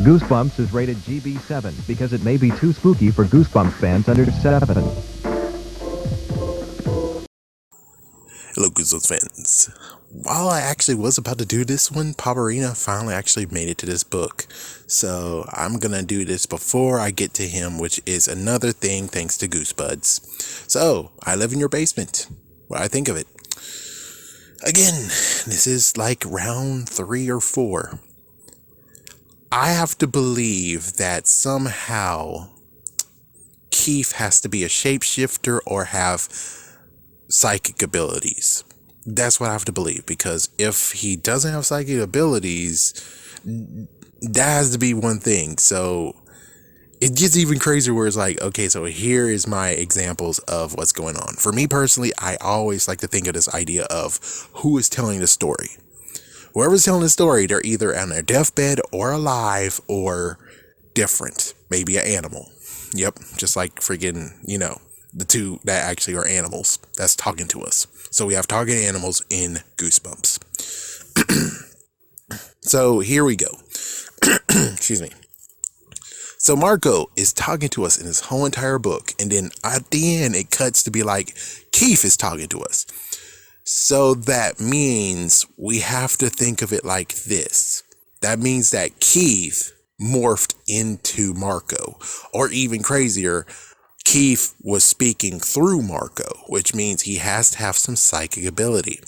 Goosebumps is rated GB7 because it may be too spooky for Goosebumps fans under 7. Hello, Goosebumps fans. While I actually was about to do this one, Paparina finally actually made it to this book. So I'm going to do this before I get to him, which is another thing thanks to Goosebuds. So, I live in your basement. What I think of it. Again, this is like round 3 or 4. I have to believe that somehow Keith has to be a shapeshifter or have psychic abilities. That's what I have to believe, because if he doesn't have psychic abilities, that has to be one thing. So it gets even crazier where it's like, okay, so here is my examples of what's going on. For me personally, I always like to think of this idea of who is telling the story. Whoever's telling the story, they're either on their deathbed or alive or different. Maybe an animal. Yep, just like freaking, the two that actually are animals that's talking to us. So we have talking animals in Goosebumps. So here we go. Excuse me. So Marco is talking to us in this whole entire book, and then at the end it cuts to be like Keith is talking to us. So that means we have to think of it like this. That means that Keith morphed into Marco, or even crazier, Keith was speaking through Marco, which means he has to have some psychic ability.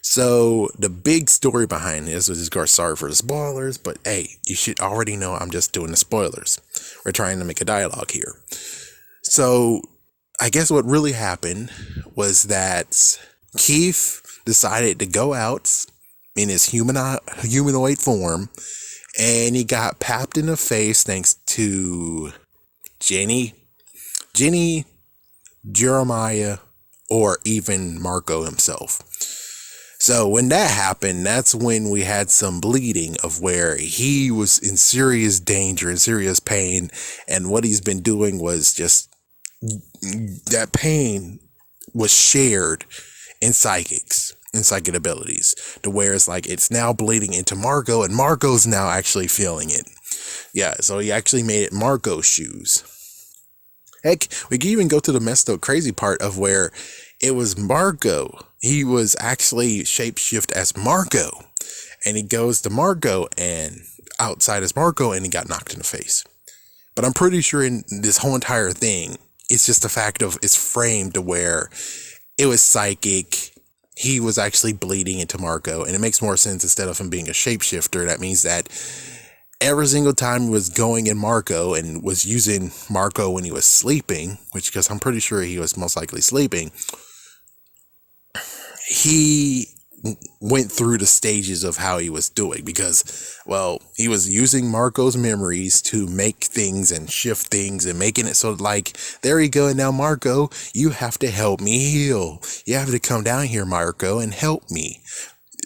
So the big story behind this is, sorry for the spoilers, but hey, you should already know I'm just doing the spoilers. We're trying to make a dialogue here. So I guess what really happened was that Keith decided to go out in his humanoid form, and he got papped in the face thanks to Jenny, Jeremiah, or even Marco himself. So when that happened, that's when we had some bleeding of where he was in serious danger and serious pain. And what he's been doing was just that pain was shared in psychics and psychic abilities, to where it's like it's now bleeding into Marco, and Marco's now actually feeling it. Yeah, so he actually made it Marco's shoes. Heck, we can even go to the messed up crazy part of where it was Marco. He was actually shapeshift as Marco, and he goes to Marco and outside as Marco, and he got knocked in the face. But I'm pretty sure in this whole entire thing, it's just the fact of it's framed to where it was psychic. He was actually bleeding into Marco, and it makes more sense instead of him being a shapeshifter. That means that every single time he was going in Marco and was using Marco when he was sleeping, which, because I'm pretty sure he was most likely sleeping, he went through the stages of how he was doing, because, well, he was using Marco's memories to make things and shift things and making it so like, there you go, and now Marco, you have to help me heal. You have to come down here, Marco, and help me.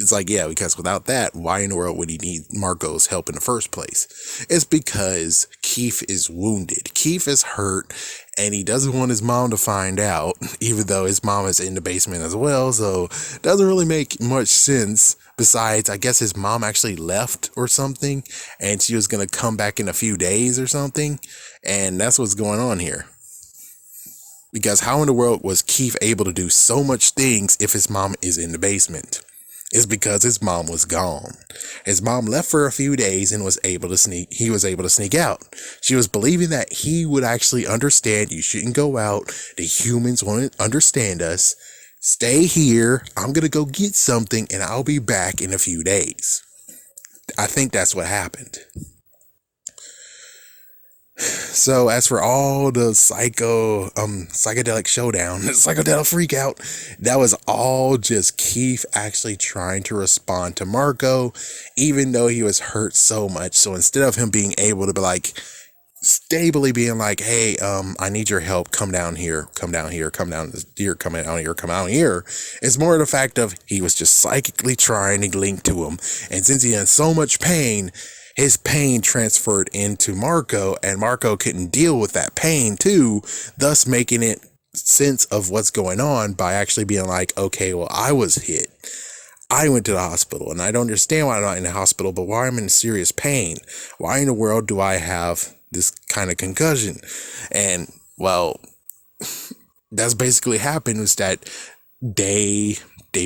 It's like, yeah, because without that, why in the world would he need Marco's help in the first place? It's because Keith is wounded. Keith is hurt, and he doesn't want his mom to find out, even though his mom is in the basement as well. So it doesn't really make much sense. Besides, I guess his mom actually left or something, and she was going to come back in a few days or something. And that's what's going on here. Because how in the world was Keith able to do so much things if his mom is in the basement? It's because his mom was gone. His mom left for a few days and he was able to sneak out. She was believing that he would actually understand, you shouldn't go out, the humans won't understand us, stay here, I'm gonna go get something and I'll be back in a few days. I think that's what happened. So as for all the psychedelic showdown, psychedelic freak out, that was all just Keith actually trying to respond to Marco, even though he was hurt so much. So instead of him being able to be like, stably being like, hey, I need your help, come down here, come out here, come out here. It's more the fact of he was just psychically trying to link to him. And since he had so much pain, his pain transferred into Marco, and Marco couldn't deal with that pain too, thus making it sense of what's going on by actually being like, okay, well, I was hit. I went to the hospital, and I don't understand why I'm not in the hospital, but why I'm in serious pain. Why in the world do I have this kind of concussion? And well, that's basically happened was that day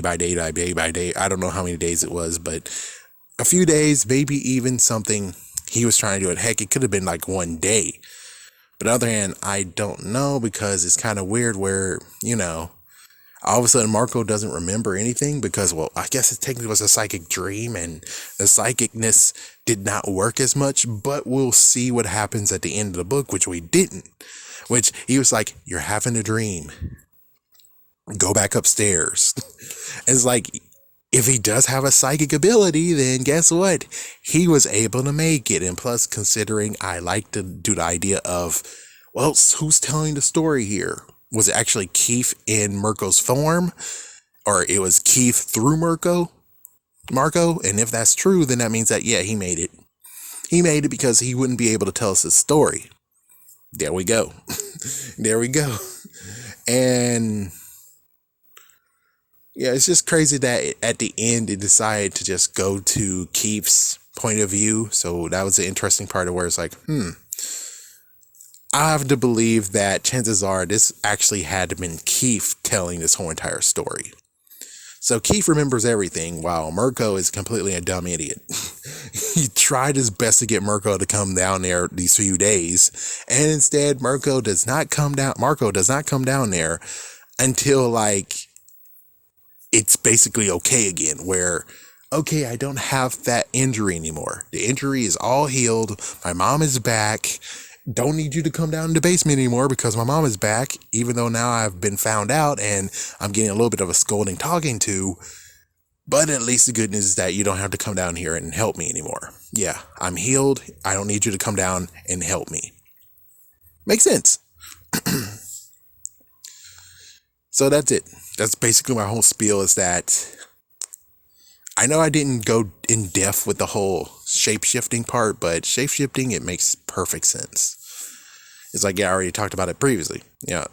by day, I don't know how many days it was, but a few days, maybe even something he was trying to do it. Heck, it could have been like one day. But on the other hand, I don't know, because it's kind of weird where, all of a sudden Marco doesn't remember anything because, well, I guess it technically was a psychic dream and the psychicness did not work as much, but we'll see what happens at the end of the book, which we didn't. Which he was like, you're having a dream. Go back upstairs. It's like, if he does have a psychic ability, then guess what? He was able to make it. And plus, considering I like to do the idea of, well, who's telling the story here? Was it actually Keith in Mirko's form? Or it was Keith through Marco? And if that's true, then that means that, yeah, he made it. He made it because he wouldn't be able to tell us his story. There we go. There we go. And yeah, it's just crazy that at the end it decided to just go to Keith's point of view. So that was the interesting part of where it's like, I have to believe that chances are this actually had been Keith telling this whole entire story. So Keith remembers everything while Mirko is completely a dumb idiot. He tried his best to get Mirko to come down there these few days, and instead Marco does not come down there until like it's basically okay again, where, okay, I don't have that injury anymore. The injury is all healed. My mom is back. Don't need you to come down in the basement anymore because my mom is back, even though now I've been found out and I'm getting a little bit of a scolding talking to. But at least the good news is that you don't have to come down here and help me anymore. Yeah, I'm healed. I don't need you to come down and help me. Makes sense. So that's it. That's basically my whole spiel, is that I know I didn't go in depth with the whole shape-shifting part, but shape-shifting, it makes perfect sense. It's like, yeah, I already talked about it previously.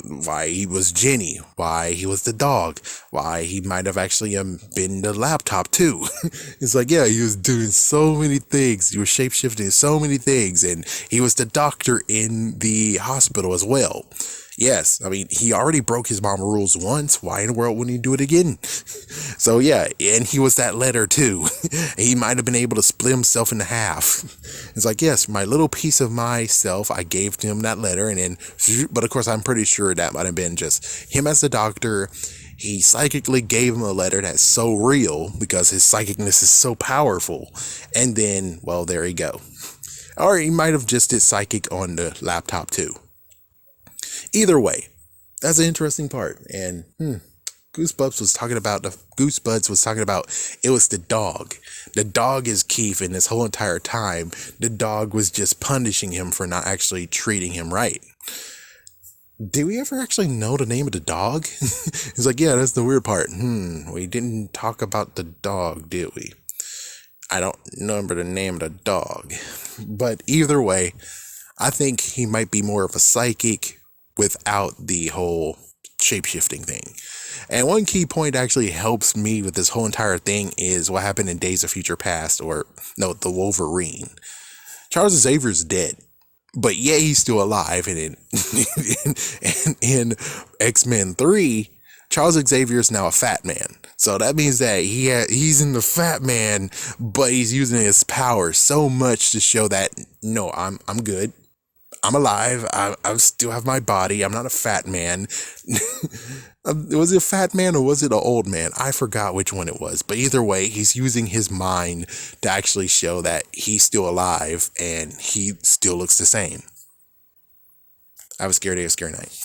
Why he was Jenny, why he was the dog, why he might have actually been the laptop too. It's like, yeah, he was doing so many things. He was shape-shifting so many things, and he was the doctor in the hospital as well. Yes, I mean, he already broke his mama rules once. Why in the world wouldn't he do it again? So yeah, and he was that letter too. He might have been able to split himself into half. It's like, yes, my little piece of myself, I gave to him that letter, and then, but of course, I'm pretty sure that might have been just him as the doctor. He psychically gave him a letter that's so real because his psychicness is so powerful. And then, well, there you go. Or he might have just did psychic on the laptop too. Either way, that's an interesting part. And Goosebumps was talking about it was the dog. The dog is Keith, and this whole entire time, the dog was just punishing him for not actually treating him right. Did we ever actually know the name of the dog? It's like, yeah, that's the weird part. We didn't talk about the dog, did we? I don't remember the name of the dog. But either way, I think he might be more of a psychic without the whole shape-shifting thing. And one key point actually helps me with this whole entire thing is what happened in Days of Future Past, the Wolverine. Charles Xavier's dead, but yeah, he's still alive. And in X-Men 3, Charles Xavier is now a fat man. So that means that he's in the fat man, but he's using his power so much to show that, no, I'm good. I'm alive. I still have my body. I'm not a fat man. Was it a fat man or was it an old man? I forgot which one it was. But either way, he's using his mind to actually show that he's still alive and he still looks the same. Have a scary day, a scary night.